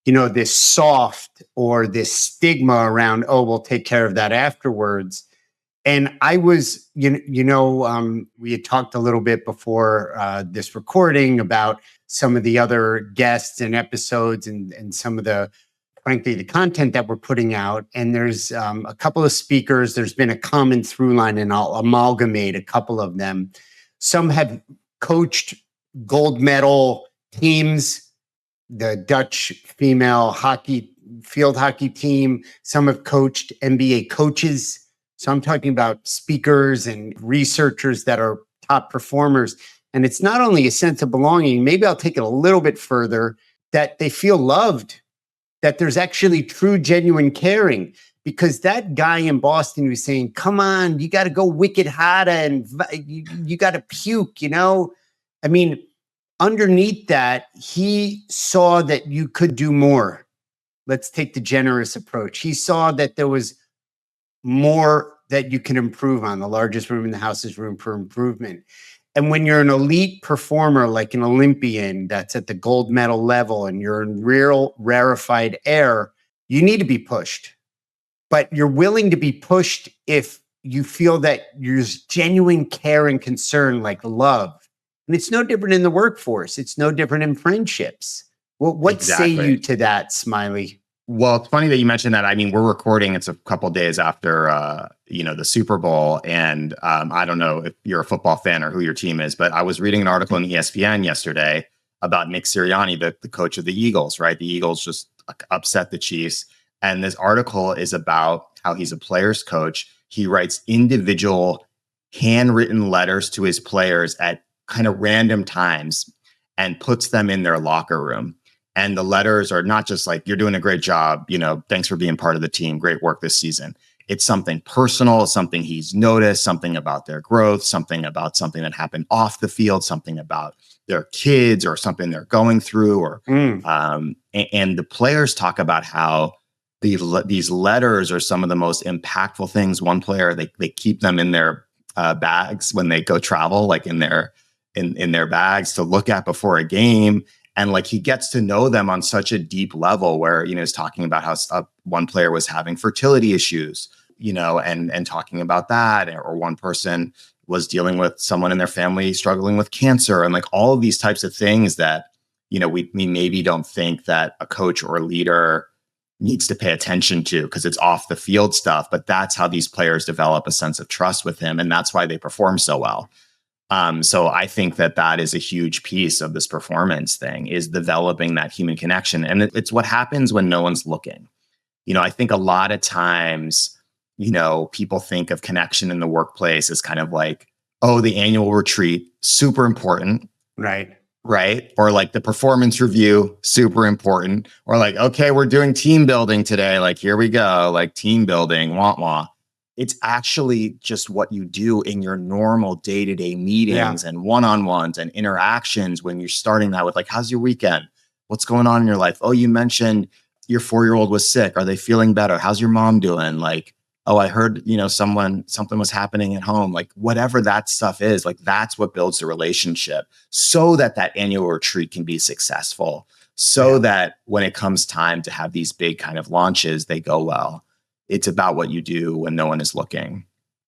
this soft or this stigma around, oh, we'll take care of that afterwards. And I was, we had talked a little bit before this recording about some of the other guests and episodes and some of frankly, the content that we're putting out. And there's a couple of speakers. There's been a common through line, and I'll amalgamate a couple of them. Some have coached gold medal teams, the Dutch female field hockey team. Some have coached NBA coaches. So I'm talking about speakers and researchers that are top performers. And it's not only a sense of belonging, maybe I'll take it a little bit further, that they feel loved, that there's actually true, genuine caring. Because that guy in Boston was saying, come on, you got to go wicked hard and you got to puke, I mean, underneath that, he saw that you could do more. Let's take the generous approach. He saw that there was more that you can improve on. The largest room in the house is room for improvement. And when you're an elite performer, like an Olympian that's at the gold medal level and you're in real rarefied air, you need to be pushed. But you're willing to be pushed if you feel that there's genuine care and concern, like love. And it's no different in the workforce. It's no different in friendships. Well, what say you to that, Smiley? Well, it's funny that you mentioned that. I mean, we're recording. It's a couple of days after, the Super Bowl. And I don't know if you're a football fan or who your team is, but I was reading an article in ESPN yesterday about Nick Sirianni, the coach of the Eagles, right? The Eagles just upset the Chiefs. And this article is about how he's a player's coach. He writes individual handwritten letters to his players at kind of random times and puts them in their locker room. And the letters are not just like, you're doing a great job, thanks for being part of the team, great work this season. It's something personal, something he's noticed, something about their growth, something that happened off the field, something about their kids or something they're going through. And the players talk about how these letters are some of the most impactful things. One player, they keep them in their bags when they go travel, like in their bags to look at before a game. And like he gets to know them on such a deep level where, he's talking about how one player was having fertility issues, and talking about that. Or one person was dealing with someone in their family struggling with cancer, and like all of these types of things that, we maybe don't think that a coach or a leader needs to pay attention to because it's off the field stuff. But that's how these players develop a sense of trust with him. And that's why they perform so well. So I think that is a huge piece of this performance thing, is developing that human connection. And it's what happens when no one's looking. I think a lot of times, people think of connection in the workplace as kind of like, oh, the annual retreat, super important. Right. Or like the performance review, super important. Or like, okay, we're doing team building today. Like, here we go, like team building, wah. It's actually just what you do in your normal day-to-day meetings and one-on-ones and interactions when you're starting that with like, how's your weekend? What's going on in your life? Oh, you mentioned your 4-year-old was sick. Are they feeling better? How's your mom doing? Like, oh, I heard, something was happening at home. Like whatever that stuff is, like that's what builds the relationship so that annual retreat can be successful. So that when it comes time to have these big kind of launches, they go well. It's about what you do when no one is looking.